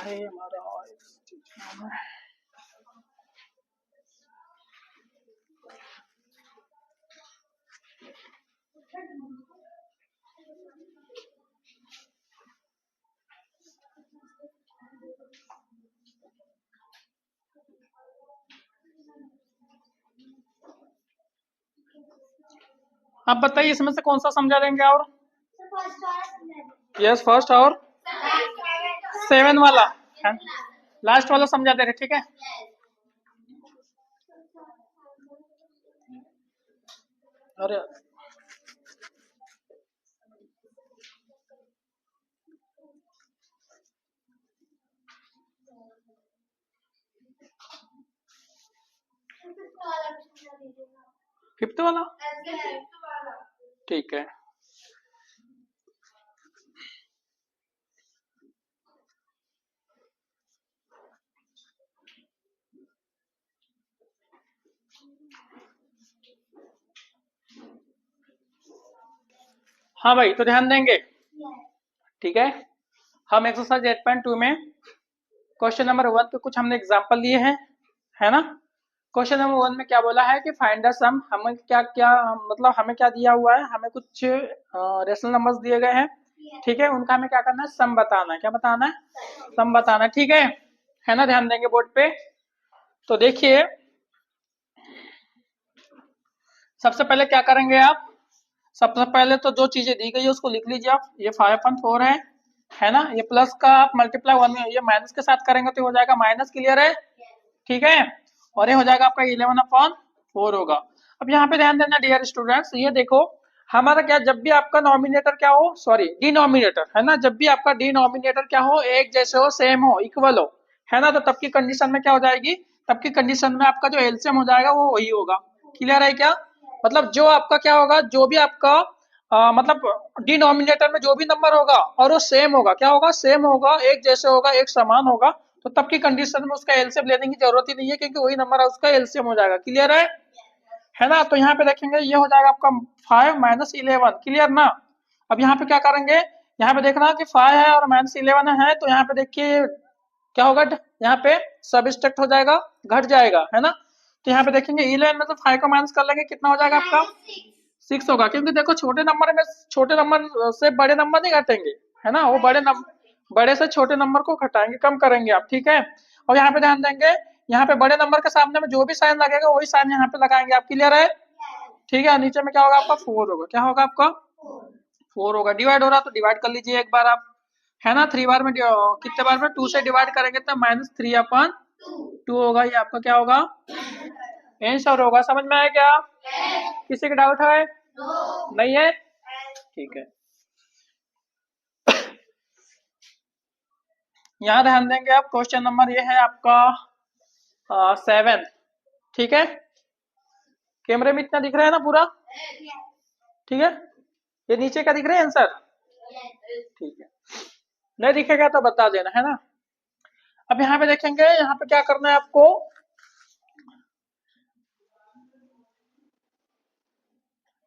है हमारा। आप बताइए इसमें से कौन सा समझा देंगे और? यस फर्स्ट और 7 वाला है, लास्ट वाला समझा दे रहे, ठीक है। अरे फिफ्थ वाला ठीक है। हाँ भाई तो ध्यान देंगे, ठीक है। हम एक्सरसाइज 8.2 में क्वेश्चन नंबर 1 पे कुछ हमने एग्जांपल लिए हैं, है ना। क्वेश्चन नंबर 1 में क्या बोला है कि फाइंड द सम, हमें क्या क्या मतलब हमें क्या दिया हुआ है, हमें कुछ रेशनल नंबर्स दिए गए हैं, ठीक है। उनका हमें क्या करना है, सम बताना है। क्या बताना है? सम बताना है, ठीक है ना। ध्यान देंगे बोर्ड पे। तो देखिए सबसे पहले क्या करेंगे आप, सबसे पहले तो जो चीजें दी गई है उसको लिख लीजिए आप। ये 5/4 है ना। ये प्लस का आप मल्टीप्लाई 1 में, ये माइनस के साथ करेंगे तो हो जाएगा माइनस, क्लियर है, ठीक है। और ये हो जाएगा आपका 11/4 होगा। अब यहाँ पे ध्यान देना डियर स्टूडेंट्स, ये देखो हमारा क्या, जब भी आपका नॉमिनेटर क्या हो, सॉरी डिनोमिनेटर, है ना, जब भी आपका डिनोमिनेटर क्या हो, एक जैसे हो, सेम हो, इक्वल हो, है ना, तो तब की कंडीशन में क्या हो जाएगी, तब की कंडीशन में आपका जो एलसीएम हो जाएगा वो वही होगा। क्लियर है क्या? मतलब जो आपका क्या होगा, जो भी आपका मतलब डिनोमिनेटर में जो भी नंबर होगा और वो सेम होगा, क्या होगा, सेम होगा, एक जैसे होगा, एक समान होगा, तो तब की कंडीशन में उसका एलसीएम लेने की जरूरत ही नहीं है, क्योंकि वही नंबर उसका एलसीएम हो जाएगा। क्लियर है ना। तो यहाँ पे देखेंगे ये हो जाएगा आपका 5 - 11, क्लियर ना। अब यहाँ पे क्या करेंगे, यहाँ पे देखना कि 5 है और -11 है, तो यहाँ पे देखिए क्या होगा, यहाँ पे सबट्रैक्ट हो जाएगा, घट जाएगा, है ना। तो यहाँ पे देखेंगे 11 में से 5 को माइनस कर लेंगे, कितना हो जाएगा आपका, 6 होगा। क्योंकि देखो छोटे नंबर में, छोटे नंबर से बड़े नंबर नहीं घटेंगे, है ना, वो बड़े नंबर, बड़े से छोटे नंबर को घटाएंगे, कम करेंगे आप, ठीक है। और यहाँ पे ध्यान देंगे, यहाँ पे बड़े नंबर के सामने में जो भी साइन लगेगा वही साइन यहाँ पे लगाएंगे आप, क्लियर है, ठीक है। नीचे में क्या होगा आपका 4 होगा, क्या होगा आपका 4 होगा। डिवाइड हो रहा तो डिवाइड कर लीजिए एक बार आप, है ना। 3 बार में कितने बार में 2 से डिवाइड करेंगे तो -3/2 होगा, ये आपका क्या होगा, आंसर होगा। समझ में आया क्या? किसी का डाउट है? नहीं है, ठीक है। यहाँ ध्यान देंगे आप, क्वेश्चन नंबर ये है आपका 7, ठीक है। कैमरे में इतना दिख रहा है ना पूरा, ठीक है। ये नीचे का दिख रहा है आंसर, ठीक है। नहीं दिखेगा तो बता देना, है ना। अब यहाँ पे देखेंगे, यहाँ पे क्या करना है आपको,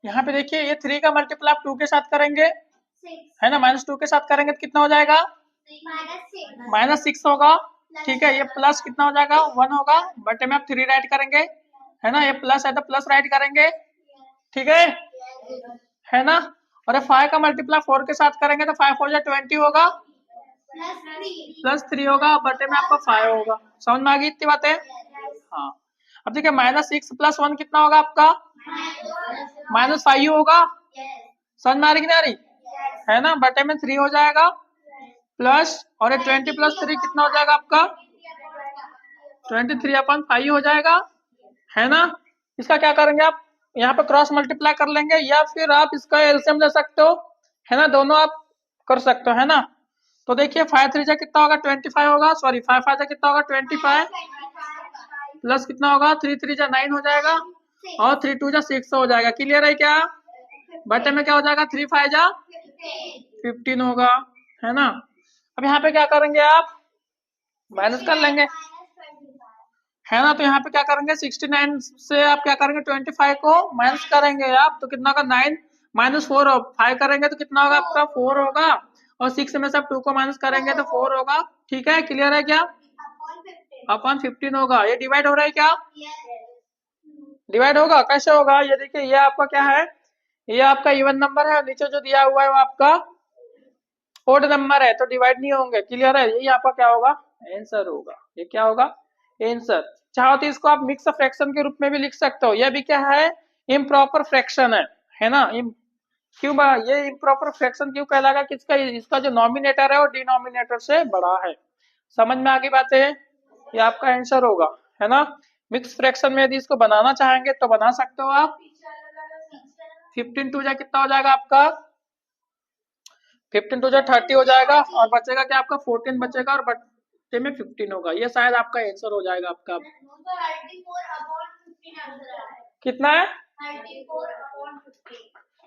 यहाँ पे देखिए ये 3 का मल्टीप्लाई आप 2 के साथ करेंगे, है ना, -2 के साथ करेंगे तो कितना हो जाएगा, -6 होगा, ठीक है। ये प्लस कितना हो जाएगा, 1 होगा, बटे में आप 3 राइट करेंगे, है ना, ये प्लस है तो प्लस राइट करेंगे, ठीक है ना। और 5 का मल्टीप्लाई 4 के साथ करेंगे तो 5 4 20 होगा, +3 होगा, बटे में आपका 5 होगा। समझ में आ गई इतनी बातें? हाँ। अब देखिए -6 + 1 कितना होगा आपका, -5 होगा। समझ में आ रही कि नहीं आ रही, है ना, बटे में 3 हो जाएगा, प्लस और 20 + 3 कितना हो जाएगा आपका, 23/5 हो जाएगा, है ना। इसका क्या करेंगे आप, यहाँ पे क्रॉस मल्टीप्लाई कर लेंगे, या फिर आप इसका एलसीएम ले सकते हो, है ना, दोनों आप कर सकते हो, है ना। तो देखिए 5 3 कितना होगा, 25 होगा, सॉरी 5 5 कितना होगा, 25, प्लस कितना होगा, 3 3 9 हो जाएगा, और 3 2 6 हो जाएगा। क्लियर है क्या? बटे में क्या हो जाएगा, 3 5 15 होगा, है ना। अब यहाँ पे क्या करेंगे आप, माइनस कर लेंगे, है ना। तो यहाँ पे क्या करेंगे, 69 से आप क्या करेंगे, 25 को माइनस करेंगे आप, तो कितना होगा 9 -4 5 करेंगे तो कितना होगा आपका 4 होगा, और 6 में से आप 2 को माइनस करेंगे तो 4 होगा। ठीक है, क्लियर है क्या? अपॉन 15 होगा। ये डिवाइड हो रहा है क्या? डिवाइड होगा, कैसे होगा? ये देखिए, ये आपका क्या है, ये आपका इवन नंबर है, नीचे जो दिया हुआ है वो आपका ओड नंबर है, तो डिवाइड नहीं होंगे। क्लियर है? यही आपका क्या होगा? आंसर होगा। ये क्या होगा? आंसर। चाहो तो इसको आप मिक्स फ्रैक्शन के रूप में भी लिख सकते हो। ये भी क्या है? इम्प्रॉपर फ्रैक्शन है ना? क्यों ये इम्प्रॉपर फ्रैक्शन क्यों कहलाएगा? किसका? इसका जो नॉमिनेटर है वो डिनोमिनेटर से बड़ा है। समझ में आ गई बातें? ये आपका आंसर होगा, है ना? मिक्स फ्रैक्शन में यदि इसको बनाना चाहेंगे तो बना सकते हो आप। 15 टू जा कितना हो जाएगा आपका? 15 टू जा 30 हो जाएगा, और बचेगा क्या आपका? 14 बचेगा, और बच्चे में 15 होगा। ये शायद आपका आंसर हो जाएगा आपका। कितना है?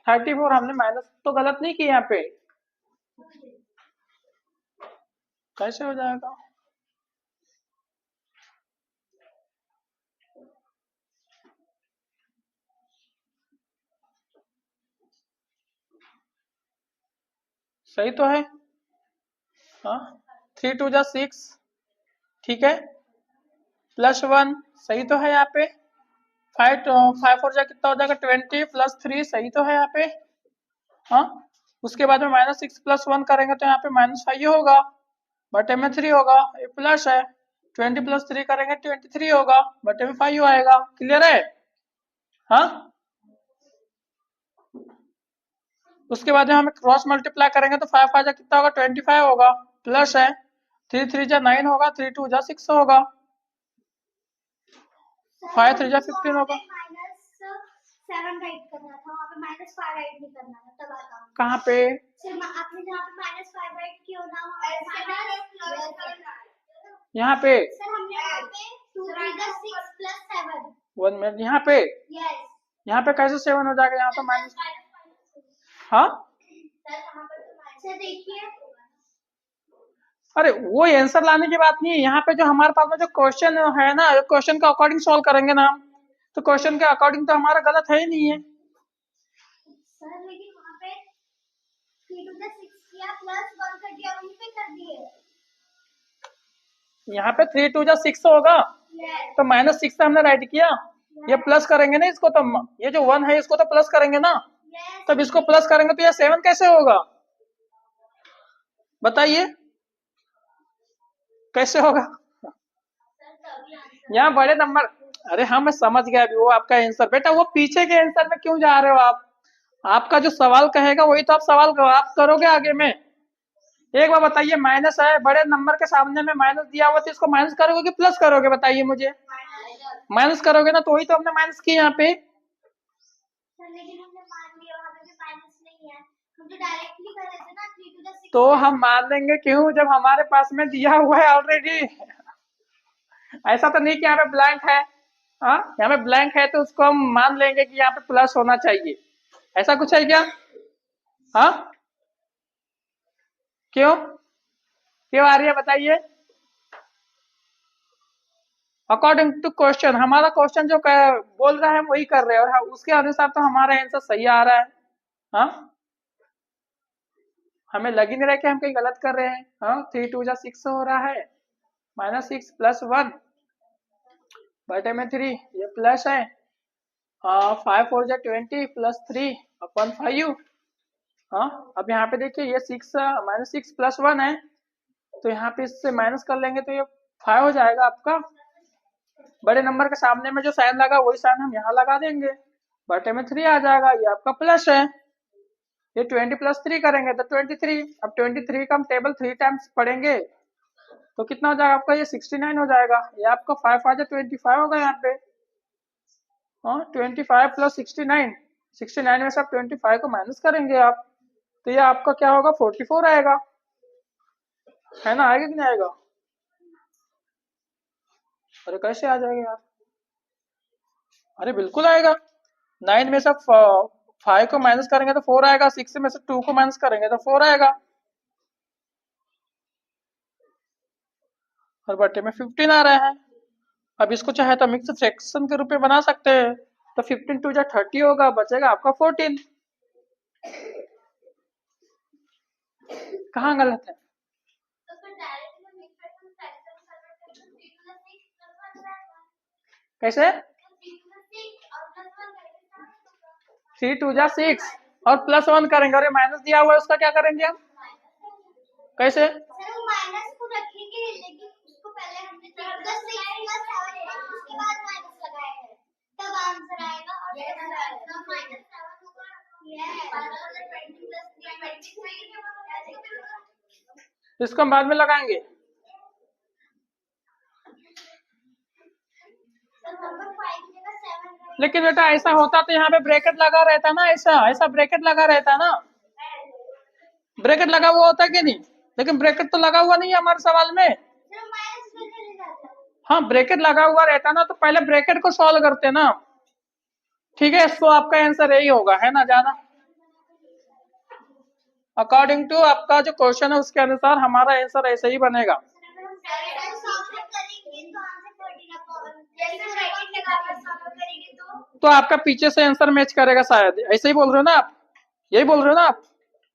34। हमने माइनस तो गलत नहीं की यहाँ पे, कैसे हो जाएगा? सही तो है। हाँ, 3 टू जा 6, ठीक है, +1 सही तो है यहाँ पे। 5 4 जा कितना हो जाएगा? 20 +3 सही तो है यहाँ पे। हाँ, उसके बाद में -6 +1 करेंगे तो यहाँ पे -5 होगा, बटे में 3 होगा। ये प्लस है, 20 +3 करेंगे 23 होगा, बटे में 5 आएगा। क्लियर है? हाँ, उसके बाद में हमें क्रॉस मल्टीप्लाई करेंगे तो 5 5 जा कितना होगा? 25 होगा, प्लस है, 3 3 जा 9 होगा, 3 2 जा 6 होगा, 5 3 जा 15 होगा। -7 राइट करना था, वहाँ पे -5 राइट नहीं करना था, तब आता। कहाँ पे? सिर्फ आपने जहाँ पे -5 राइट किया ना, यहाँ पे सर हमने वहाँ पे 2 3 जा 6 +7। 1 मिनट, यहाँ पे यस, यहाँ पे कैसे 7 हो जाएगा? यहाँ तो माइनस। हाँ, सर देखिए, अरे वो आंसर लाने की बात नहीं है, यहाँ पे जो हमारे पास में जो क्वेश्चन है ना, क्वेश्चन के अकॉर्डिंग सॉल्व करेंगे ना हम, तो क्वेश्चन के अकॉर्डिंग तो हमारा गलत है ही नहीं है। सर लेकिन वहाँ पे 3 टू द 6 किया, +1 कर दिया, वहीं पे कर दिए। यहाँ पे 3 2 जा 6 होगा, तो -6 से हमने राइट किया, ये प्लस करेंगे ना इसको, तो ये जो 1 है इसको तो प्लस करेंगे ना, तब इसको प्लस करेंगे तो ये 7 कैसे होगा? बताइए कैसे होगा? यहाँ बड़े नंबर, अरे हाँ मैं समझ गया अभी, वो आपका आंसर। बेटा वो पीछे के आंसर में क्यों जा रहे हो आप? आपका जो सवाल कहेगा वही तो आप सवाल आप करोगे आगे में। एक बार बताइए, माइनस है, बड़े नंबर के सामने में माइनस दिया हुआ, तो इसको माइनस करोगे कि प्लस करोगे? बताइए मुझे। माइनस करोगे ना, तो वही तो हमने माइनस किया यहाँ पे। लेकिन हमने मान लिया वहाँ पे भी माइनस नहीं है, हम तो डायरेक्टली कर रहे थे ना 3 टू द 6। तो हम मान लेंगे क्यों, जब हमारे पास में दिया हुआ है ऑलरेडी। ऐसा तो नहीं कि यहाँ पे ब्लैंक है। हाँ, यहाँ पे ब्लैंक है तो उसको हम मान लेंगे कि यहाँ पे प्लस होना चाहिए, ऐसा कुछ है क्या? हाँ, क्यों क्यों आ रही है बताइए? अकॉर्डिंग टू क्वेश्चन, हमारा क्वेश्चन जो बोल रहा है हम वही कर रहे हैं, और उसके अनुसार तो हमारा आंसर सही आ रहा है। हाँ, हमें लग ही नहीं रहा कि हम कहीं गलत कर रहे हैं। हाँ, 3 2 जा 6 हो रहा है, -6 +1 बटे में 3, ये प्लस है, 5 4 जा 20 +3 अपन 5। हाँ, अब यहाँ पे देखिए ये -6 +1 है, तो यहाँ पे इससे माइनस कर लेंगे तो ये 5 हो जाएगा आपका। बड़े नंबर के सामने में जो साइन लगा वही साइन हम यहाँ लगा देंगे, बटे में 3 आ जाएगा, ये आपका प्लस है। ये 20 +3 करेंगे तो 23। अब 23 का हम टेबल 3 टाइम्स पढ़ेंगे तो कितना हो जाएगा आपका? ये 69 हो जाएगा। ये आपका 5 आ जाए 25 होगा यहाँ पे। हाँ, 25 + 69, 69 में से आप 25 को माइनस करेंगे आप, तो ये आपका क्या होगा? 44 आएगा, है ना? आएगा कि नहीं आएगा? अरे कैसे आ जाएगा यार? अरे बिल्कुल आएगा। 9 में से 5 को माइनस करेंगे तो 4 आएगा, 6 में से 2 को माइनस करेंगे तो 4 आएगा, और बटे में 15 आ रहा है। अब इसको चाहे तो मिक्स फ्रैक्शन के रूप में बना सकते हैं, तो 15 2 जा 30 होगा, बचेगा आपका 14। कहाँ गलत है? तो फिर डायरेक्ट में मिक्स फ्रैक्शन फ्रैक्शन कन्वर्ट करके 3 to the 6 plus 1 हो जाएगा। कैसे? 3 to the 6 और plus 1 करेंगे 7 होगा। 3 2 जा 6 और +1 करेंगे और ये माइनस दिया हुआ है उसका क्या करेंगे हम? कैसे? सर वो माइनस को रखेंगे लेकिन उसको पहले हमने 3 to the 6 plus 7 है उसके बाद माइनस लगाया है तब आंसर आएगा और ये आएगा माइनस 7 होगा। यस 20 plus 23 इसको हम बाद में लगाएंगे। सर नंबर 5 की जगह 7 लेकिन बेटा ऐसा होता तो यहाँ पे ब्रैकेट लगा रहता ना, ऐसा ऐसा ब्रैकेट लगा रहता ना, ब्रैकेट लगा हुआ होता कि नहीं? लेकिन ब्रैकेट तो लगा हुआ नहीं है हमारे सवाल में। सर माइनस में चले जाता है। हाँ ब्रैकेट लगा हुआ रहता ना तो पहले ब्रैकेट को सॉल्व करते ना। ठीक है, इसको आपका आंसर यही होगा, है ना जाना? अकॉर्डिंग टू आपका जो क्वेश्चन है उसके अनुसार हमारा आंसर ऐसे ही बनेगा। अगर हम डायरेक्ट सॉल्व करेंगे तो आंसर 13 अपॉन जैसे ब्रैकेट लगाकर सॉल्व करेंगे तो आपका पीछे से आंसर मैच करेगा शायद, ऐसे ही बोल रहे हो ना आप? यही बोल रहे हो ना आप?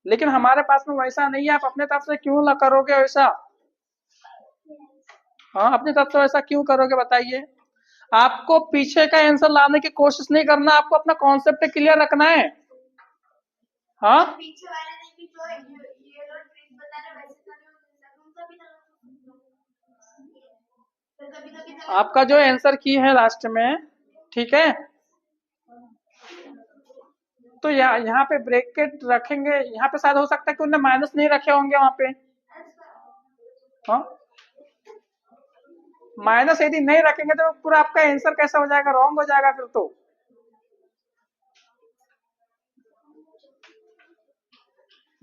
लेकिन हमारे पास में वैसा नहीं है, आप अपने तरफ से क्यों करोगे वैसा? हाँ अपनी तरफ से वैसा क्यों करोगे बताइए? आपको पीछे का आंसर लाने की कोशिश नहीं करना, आपको अपना कॉन्सेप्ट क्लियर रखना है। हाँ पीछे वाले ने भी जो ये लो ट्रिक बता रहे वैसे करो उनका भी कभी आपका जो आंसर की है लास्ट में, ठीक है, तो यहाँ पे ब्रैकेट रखेंगे, यहाँ पे शायद हो सकता है कि उन्होंने माइनस नहीं रखे होंगे वहां पे। हाँ माइनस यदि नहीं रखेंगे तो पूरा आपका आंसर कैसा हो जाएगा? रॉन्ग हो जाएगा फिर तो।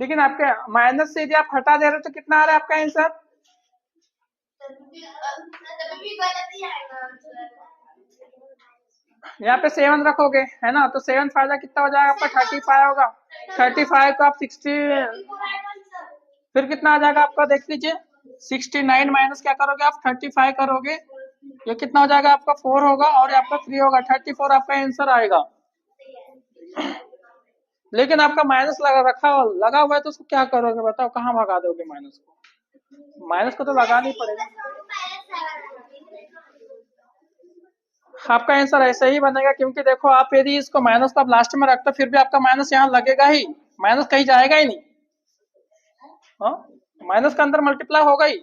लेकिन आपके माइनस से यदि आप हटा दे रहे हो तो कितना आ रहा है आपका आंसर? यहाँ पे 7 रखोगे, है ना, तो 7 फायदा कितना हो जाएगा आपका? 35 होगा। 35 को आप 60 फिर कितना आ जाएगा आपका? देख लीजिए 69 माइनस क्या करोगे आप? 35 करोगे, ये कितना हो जाएगा आपका? 4 होगा और ये आपका 3 होगा, 34 आपका आंसर आएगा। लेकिन आपका माइनस लगा हुआ है तो उसको क्या करोगे बताओ? कहाँ भगा दोगे माइनस को? माइनस को तो लगाना ही पड़ेगा। आपका आंसर ऐसे ही बनेगा, क्योंकि देखो आप यदि इसको माइनस को आप लास्ट में रखते फिर भी आपका माइनस यहाँ लगेगा ही, माइनस कहीं जाएगा ही नहीं। हाँ माइनस का अंदर मल्टीप्लाई होगा ही।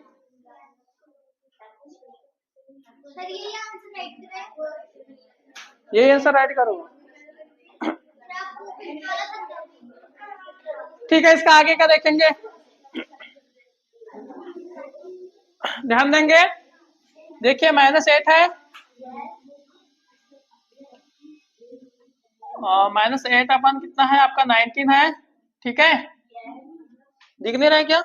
ये आंसर राइट करो। ठीक है, इसका आगे का देखेंगे, ध्यान देंगे। देखिए -8 है, -8 अपन कितना है आपका? 19 है। ठीक है, दिख नहीं रहा है क्या?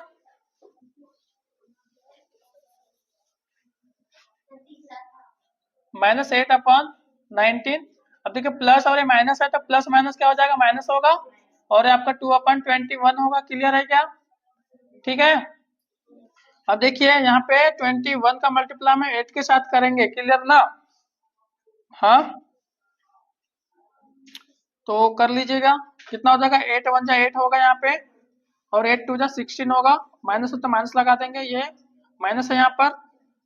-8 अपॉन 19। अब देखिए प्लस और ये माइनस है तो प्लस माइनस क्या हो जाएगा? माइनस होगा और ये आपका 2/21 होगा। क्लियर है क्या? ठीक है, अब देखिए यहाँ पे 21 का मल्टीप्लाई में 8 के साथ करेंगे। क्लियर ना? हाँ तो कर लीजिएगा, कितना हो जाएगा? 8 1 जा 8 होगा यहाँ पे और 8 2 जा 16 होगा। माइनस हो तो माइनस लगा देंगे, ये माइनस है यहाँ पर।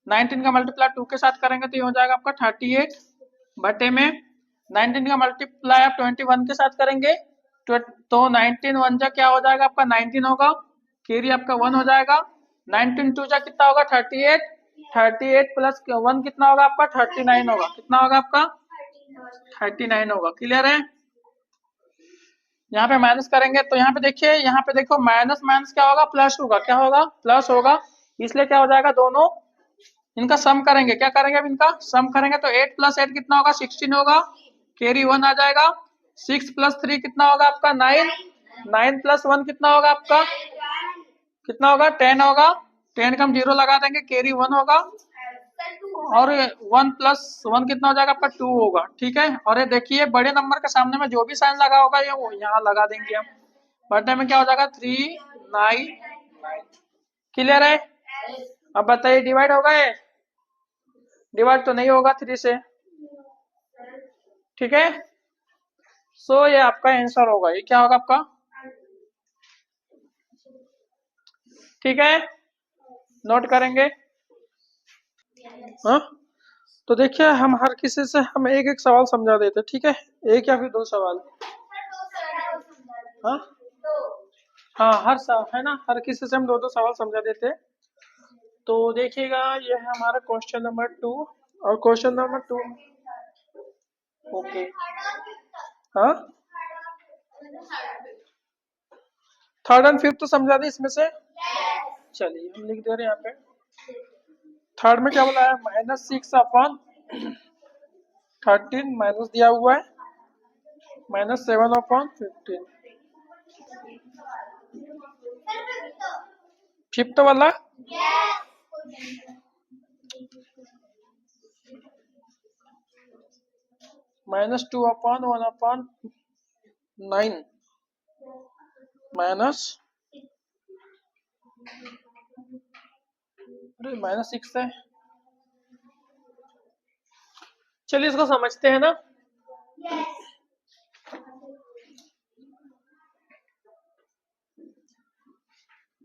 19 का मल्टीप्लाई 2 के साथ करेंगे तो ये हो जाएगा आपका 38 बटे में 19 का मल्टीप्लाई आप 21 के साथ करेंगे तो 19 1 जा क्या हो जाएगा आपका? 19 होगा, कैरी आपका 1 हो जाएगा। 19 2 जा कितना होगा? 38, 38 प्लस 1 कितना होगा आपका? 39 होगा। कितना होगा आपका? 39 होगा। क्लियर है? यहाँ पे माइनस करेंगे तो यहाँ पे देखिए, यहाँ पे देखो माइनस माइनस क्या होगा? प्लस होगा। क्या होगा? प्लस होगा। इसलिए क्या हो जाएगा? दोनों इनका सम करेंगे। क्या करेंगे? अब इनका सम करेंगे तो 8 + 8 कितना होगा? 16 होगा, कैरी 1 आ जाएगा। 6 + 3 कितना होगा आपका? 9, 9 + 1 कितना होगा आपका? कितना होगा? 10 होगा। 10 का हम 0 लगा देंगे, कैरी 1 होगा और 1 + 1 कितना हो जाएगा आपका? 2 होगा। ठीक है, और ये देखिए बड़े नंबर के सामने में जो भी साइन लगा होगा ये वो यहाँ लगा देंगे हम। बटे में क्या हो जाएगा? 3 9 9। क्लियर है? अब बताइए डिवाइड होगा ये? डिवाइड तो नहीं होगा 3 से। ठीक है, सो ये आपका आंसर होगा। ये क्या होगा आपका? ठीक है, नोट करेंगे। हाँ, तो देखिए हम हर किसी से हम एक एक सवाल समझा देते, ठीक है, एक या फिर दो सवाल। हाँ हाँ, हर सवाल है ना, हर किसी से हम दो दो सवाल समझा देते। तो देखिएगा ये है हमारा क्वेश्चन नंबर 2, और क्वेश्चन नंबर 2। ओके। हाँ, थर्ड एंड फिफ्थ तो समझा दी इसमें से। चलिए हम लिख दे रहे हैं यहाँ पे। थर्ड में क्या बोला है, -6/13 माइनस दिया हुआ है, -7/15। फिफ्थ वाला -2/1/9 माइनस, अरे -6 है। चलिए इसको समझते हैं ना।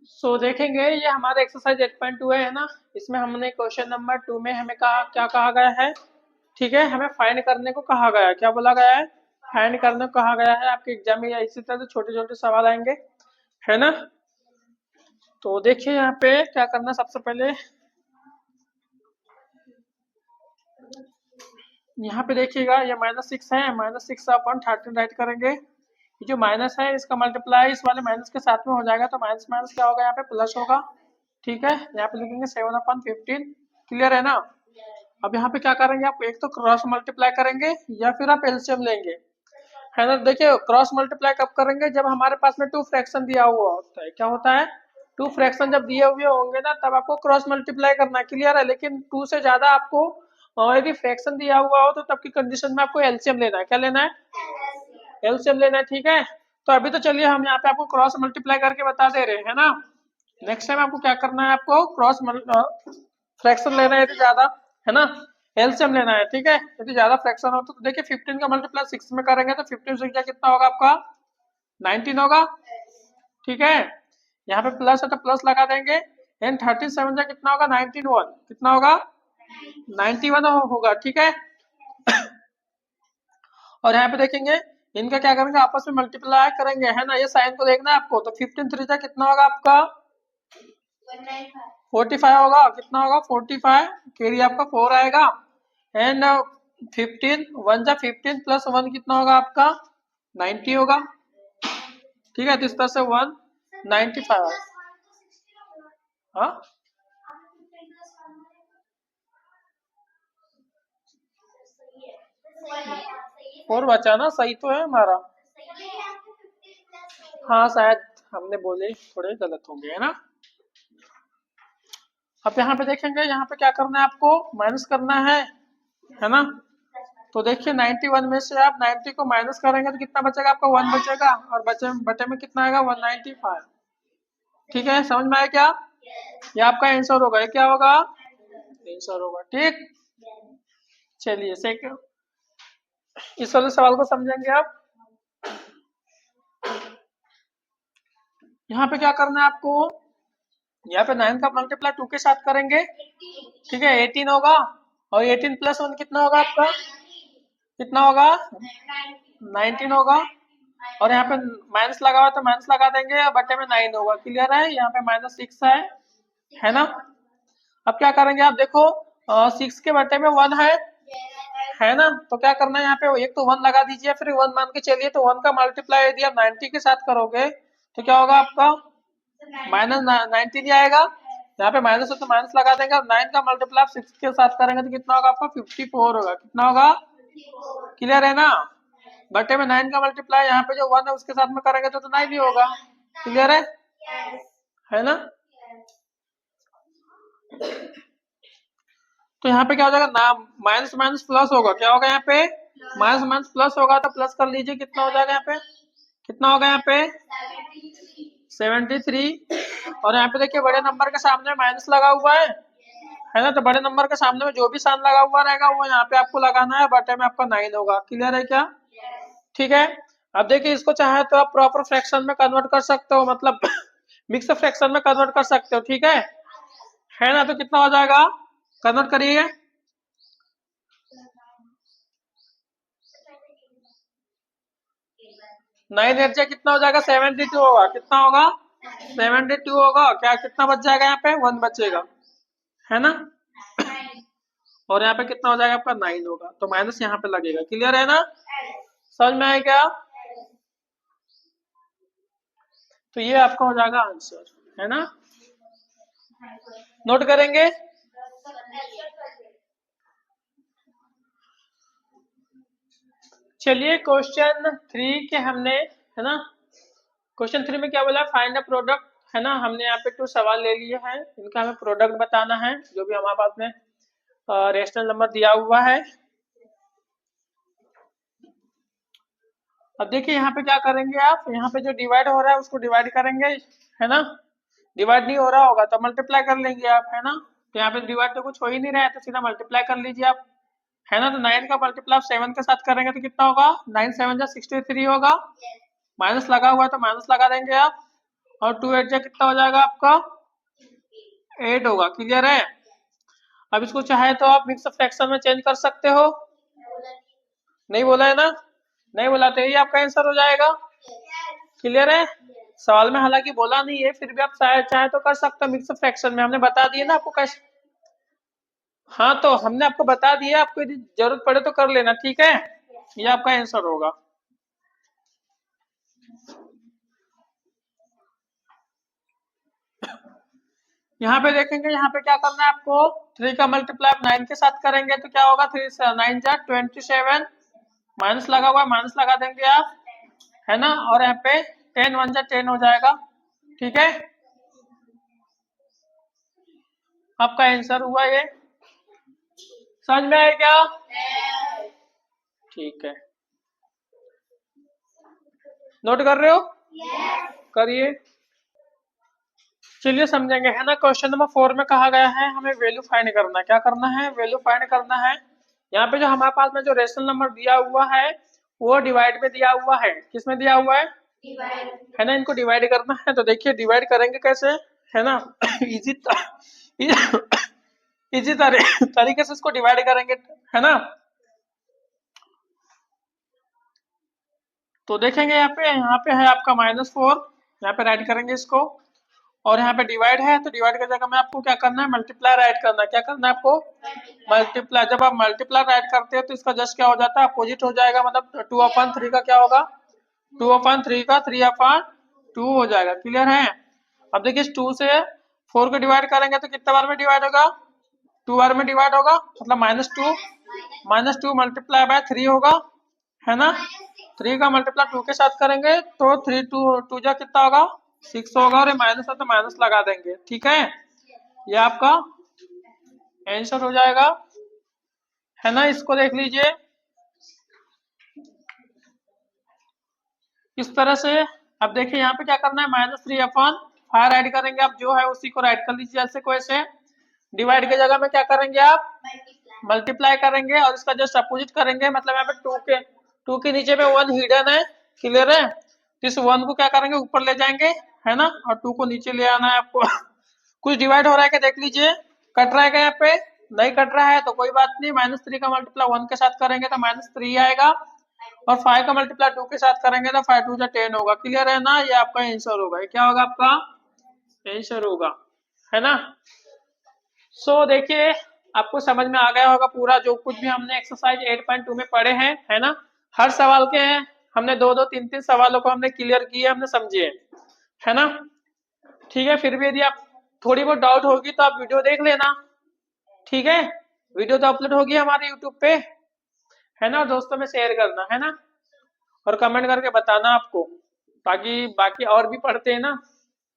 सो देखेंगे ये हमारा एक्सरसाइज 8.2 है ना, इसमें हमने क्वेश्चन नंबर 2 में हमें कहा क्या कहा गया है, ठीक है, हमें फाइंड करने को कहा गया है, क्या बोला गया है, फाइंड करने को कहा गया है। आपके एग्जाम में इसी तरह से छोटे छोटे सवाल आएंगे, है ना। तो देखिए यहाँ पे क्या करना, सबसे पहले यहाँ पे देखिएगा ये -6 है, -6/13 राइट करेंगे। ये जो माइनस है इसका मल्टीप्लाई इस वाले माइनस के साथ में हो जाएगा, तो माइनस माइनस क्या होगा, यहाँ पे प्लस होगा, ठीक है। यहाँ पे लिखेंगे 7/15, क्लियर है ना। अब यहाँ पे क्या करेंगे, आप एक तो क्रॉस मल्टीप्लाई करेंगे या फिर आप एलसीएम लेंगे, है ना। देखिए क्रॉस मल्टीप्लाई कब करेंगे, जब हमारे पास में 2 फ्रैक्शन दिया हुआ होता है। क्या होता है, 2 फ्रैक्शन जब दिए हुए होंगे ना, तब आपको क्रॉस मल्टीप्लाई करना है, क्लियर है। लेकिन 2 से ज्यादा आपको यदि फ्रैक्शन दिया हुआ हो तो तब की कंडीशन में आपको एलसीएम लेना है। क्या लेना है, एलसीएम लेना है, ठीक है। तो अभी तो चलिए हम यहाँ पे आपको क्रॉस मल्टीप्लाई करके बता दे रहे हैं ना। नेक्स्ट टाइम आपको क्या करना है, आपको क्रॉस फ्रैक्शन लेना है यदि ज्यादा, है ना, एलसीएम लेना है, ठीक है। यदि ज्यादा फ्रैक्शन हो तो देखिए 15 का मल्टीप्लाई 6 में करेंगे तो 15 से कितना होगा आपका, 19 होगा, ठीक है। यहाँ पे प्लस है तो प्लस लगा देंगे, एंड 37 से कितना होगा, 91, कितना होगा, 91 होगा, ठीक है। और यहाँ पे देखेंगे इनका क्या करेंगे, आपस में मल्टीप्लाई करेंगे, है ना, ये साइन को देखना है आपको। तो 15 3 जा कितना होगा आपका, 45 होगा, कितना होगा 45, कैरी आपका 4 आएगा, एंड 15 1 जा 15 प्लस 1 कितना होगा आपका, 90 होगा, ठीक है। तो इस तरह से 195। हाँ, 4 बचा ना, सही तो है हमारा। हाँ शायद हमने बोले थोड़े गलत होंगे, है ना। अब यहाँ पे देखेंगे, यहाँ पे क्या करना है आपको, माइनस करना है ना। तो देखिए 91 में से आप 90 को माइनस करेंगे तो कितना बचेगा आपका, 1 बचेगा, और बटे में कितना आएगा, 195, ठीक है। समझ में आया क्या, ये आपका आंसर होगा, ये क्या होगा, आंसर होगा, ठीक। चलिए सेकंड, इस वाले सवाल को समझेंगे आप। यहाँ पे क्या करना है आपको, यहाँ पे 9 का मल्टीप्लाई 2 के साथ करेंगे, ठीक है, 18 होगा, और 18 प्लस 1 कितना होगा आपका, कितना होगा, 19 होगा, और यहाँ पे माइनस लगा हुआ तो माइनस लगा देंगे, और बटे में 9 होगा, क्लियर है। यहाँ पे -6 है ना। अब क्या करेंगे आप देखो, 6 के बटे में 1 है ना। तो क्या करना है, यहाँ पे एक तो 1 लगा दीजिए, फिर 1 मान के चलिए, तो 1 का मल्टीप्लाई यदि आप 90 के साथ करोगे तो क्या होगा आपका, -90 ही आएगा। यहाँ पे माइनस है तो माइनस लगा देंगे, और 9 का मल्टीप्लाई 6 के साथ करेंगे तो कितना होगा आपका, 54 होगा, कितना होगा, क्लियर है ना। बटे में 9 का मल्टीप्लाई यहाँ पे जो 1 है उसके साथ में करेंगे तो 9 ही होगा, क्लियर है ना। तो यहाँ पे क्या हो जाएगा ना, माइनस माइनस प्लस होगा, क्या होगा यहाँ पे, माइनस माइनस प्लस होगा, तो प्लस कर लीजिए, कितना हो जाएगा यहाँ पे, कितना होगा यहाँ पे, 73। और यहाँ पे देखिए बड़े नंबर के सामने माइनस लगा हुआ है ना। तो बड़े नंबर के सामने में जो भी साइन लगा हुआ रहेगा वो यहाँ पे आपको लगाना है, बटे में आपका 9 होगा, क्लियर है क्या, ठीक है। अब देखिए इसको चाहे तो आप प्रॉपर फ्रैक्शन में कन्वर्ट कर सकते हो, मतलब मिक्स फ्रैक्शन में कन्वर्ट कर सकते हो, ठीक है ना। तो कितना हो जाएगा, कन्वर्ट करिए। 9 8 जा कितना हो जाएगा, 72 होगा। कितना होगा, 72 होगा। क्या कितना बच जाएगा, यहाँ पे 1 बचेगा, है ना। और यहाँ पे कितना हो जाएगा आपका, 9 होगा। तो माइनस यहाँ पे लगेगा। क्लियर है ना, समझ में आया क्या। तो ये आपका हो जाएगा आंसर, है ना। नोट करेंगे। चलिए क्वेश्चन 3 के हमने, है ना, क्वेश्चन 3 में क्या बोला, फाइंड अ प्रोडक्ट, है ना। हमने यहाँ पे 2 सवाल ले लिए हैं, इनका हमें प्रोडक्ट बताना है, जो भी हमारे पास में रेशनल नंबर दिया हुआ है। अब देखिए यहाँ पे क्या करेंगे आप, यहाँ पे जो डिवाइड हो रहा है उसको डिवाइड करेंगे, है ना। डिवाइड नहीं हो रहा होगा तो मल्टीप्लाई कर लेंगे आप, है ना। तो यहाँ पे डिवाइड तो कुछ हो ही नहीं रहा है, तो सीधा मल्टीप्लाई कर लीजिए आप, है ना। तो 9 का मल्टीप्लाई 7 के साथ करेंगे तो कितना होगा, 9 7 जा 63 होगा। माइनस लगा हुआ है तो माइनस लगा देंगे आप। और 2 8 जा कितना हो जाएगा आपका, 8 होगा। क्लियर है। अब इसको चाहे तो आप मिक्स फ्रैक्शन में चेंज कर सकते हो। नहीं बोला है ना, नहीं बोला तो यही आपका आंसर हो जाएगा। क्लियर है। सवाल में हालांकि बोला नहीं है, फिर भी आप चाहे तो कर सकते हो मिक्स फ्रैक्शन में, हमने बता दिया ना आपको कैसे। हाँ तो हमने आपको बता दिया, आपको यदि जरूरत पड़े तो कर लेना, ठीक है। ये आपका आंसर होगा। यहाँ पे देखेंगे, यहाँ पे क्या करना है आपको, 3 का मल्टीप्लाई 9 के साथ करेंगे तो क्या होगा, 3 9 जा 27। माइनस लगा हुआ है, माइनस लगा देंगे आप, है ना। और यहाँ पे 10 1 जा 10 हो जाएगा, ठीक है। आपका आंसर हुआ ये। समझ में आया क्या, ठीक है। नोट कर रहे हो, करिए। चलिए समझेंगे, है ना। क्वेश्चन नंबर 4 में कहा गया है हमें वैल्यू फाइंड करना है। क्या करना है, वैल्यू फाइंड करना है। यहाँ पे जो हमारे पास में जो रेशनल नंबर दिया हुआ है वो डिवाइड में दिया हुआ है। किस में दिया हुआ है, है ना। इनको डिवाइड करना है। तो देखिए डिवाइड करेंगे कैसे, है ना। इजी इजी तरीके से इसको डिवाइड करेंगे, है ना। तो देखेंगे यहाँ पे है आपका -4, यहाँ पे राइट करेंगे इसको। और यहाँ पे डिवाइड है तो डिवाइड की जगह में आपको क्या करना है, मल्टीप्लाई राइट करना है। क्या करना है आपको, मल्टीप्लाई। जब आप मल्टीप्लाई राइट करते हैं तो इसका जस्ट क्या हो जाता है, अपोजिट हो जाएगा। मतलब 2/3 का क्या होगा, 2/3 का 3/2 हो जाएगा। क्लियर है। अब देखिए इस 2 से 4 को डिवाइड करेंगे तो कितने बार में डिवाइड होगा, 2 बार में डिवाइड होगा। मतलब -2 मल्टीप्लाई बाय 3 होगा, है ना। 3 का मल्टीप्लाई 2 के साथ करेंगे तो 3 2 जा कितना होगा, 6 होगा। और माइनस है तो माइनस लगा देंगे, ठीक है। ये आपका आंसर हो जाएगा, है ना। इसको देख लीजिए इस तरह से। अब देखिए यहाँ पे क्या करना है, -3/5 ऐड करेंगे आप, जो है उसी को राइट कर लीजिए ऐसे को ऐसे। डिवाइड की जगह में क्या करेंगे आप, मल्टीप्लाई करेंगे और इसका जस्ट अपोजिट करेंगे। मतलब यहाँ पे 2 के नीचे में 1 हिडन है। क्लियर है। तो इस 1 को क्या करेंगे, ऊपर ले जाएंगे, है ना। और 2 को नीचे ले आना है आपको। कुछ डिवाइड हो रहा है क्या देख लीजिए, कट रहा है क्या, यहाँ पे नहीं कट रहा है तो कोई बात नहीं। -3 का मल्टीप्लाई 1 के साथ करेंगे तो -3 आएगा। और 5 का मल्टीप्लाई 2 के साथ करेंगे तो 5 2 जा 10 होगा। क्लियर है ना। ये आपका आंसर होगा। ये क्या होगा, आपका आंसर होगा, है ना। सो देखिए आपको समझ में आ गया होगा पूरा, जो कुछ भी हमने एक्सरसाइज 8.2 में पढ़े हैं, है ना। हर सवाल के हैं, हमने 2 2 3 3 सवालों को हमने क्लियर किए, हमने समझे, है ना। ठीक है। फिर भी यदि आप थोड़ी बहुत डाउट होगी तो आप वीडियो देख लेना, ठीक है। वीडियो तो अपलोड होगी हमारे यूट्यूब पे, है ना। दोस्तों में शेयर करना, है ना। और कमेंट करके बताना आपको, ताकि बाकी और भी पढ़ते हैं ना,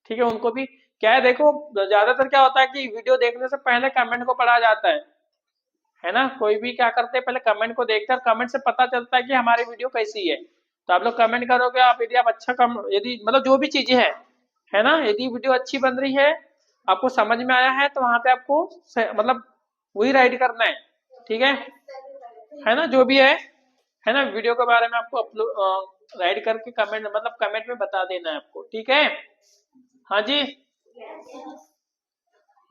ठीक है, उनको भी। क्या है देखो, ज्यादातर क्या होता है कि वीडियो देखने से पहले कमेंट को पढ़ा जाता है ना। कोई भी क्या करते हैं, पहले कमेंट को देखकर, कमेंट से पता चलता है कि हमारी वीडियो कैसी है। तो आप लोग कमेंट करोगे, आप यदि आप अच्छा यदि मतलब जो भी चीजें हैं, है ना, यदि वीडियो अच्छी बन रही है, आपको समझ में आया है, तो वहां पे आपको मतलब वही राइट करना है, ठीक है ना। जो भी है ना, वीडियो के बारे में आपको अपलोड राइट करके कमेंट मतलब कमेंट में बता देना है आपको, ठीक है। हाँ जी,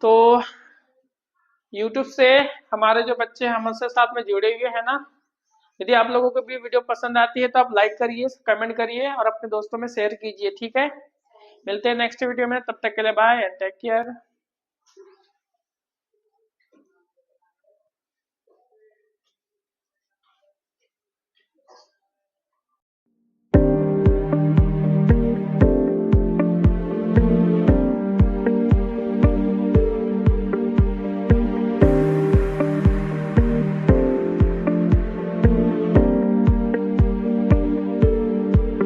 तो YouTube से हमारे जो बच्चे हमसे साथ में जुड़े हुए हैं ना, यदि आप लोगों को भी वीडियो पसंद आती है तो आप लाइक करिए, कमेंट करिए और अपने दोस्तों में शेयर कीजिए, ठीक है। मिलते हैं नेक्स्ट वीडियो में, तब तक के लिए बाय एंड टेक केयर।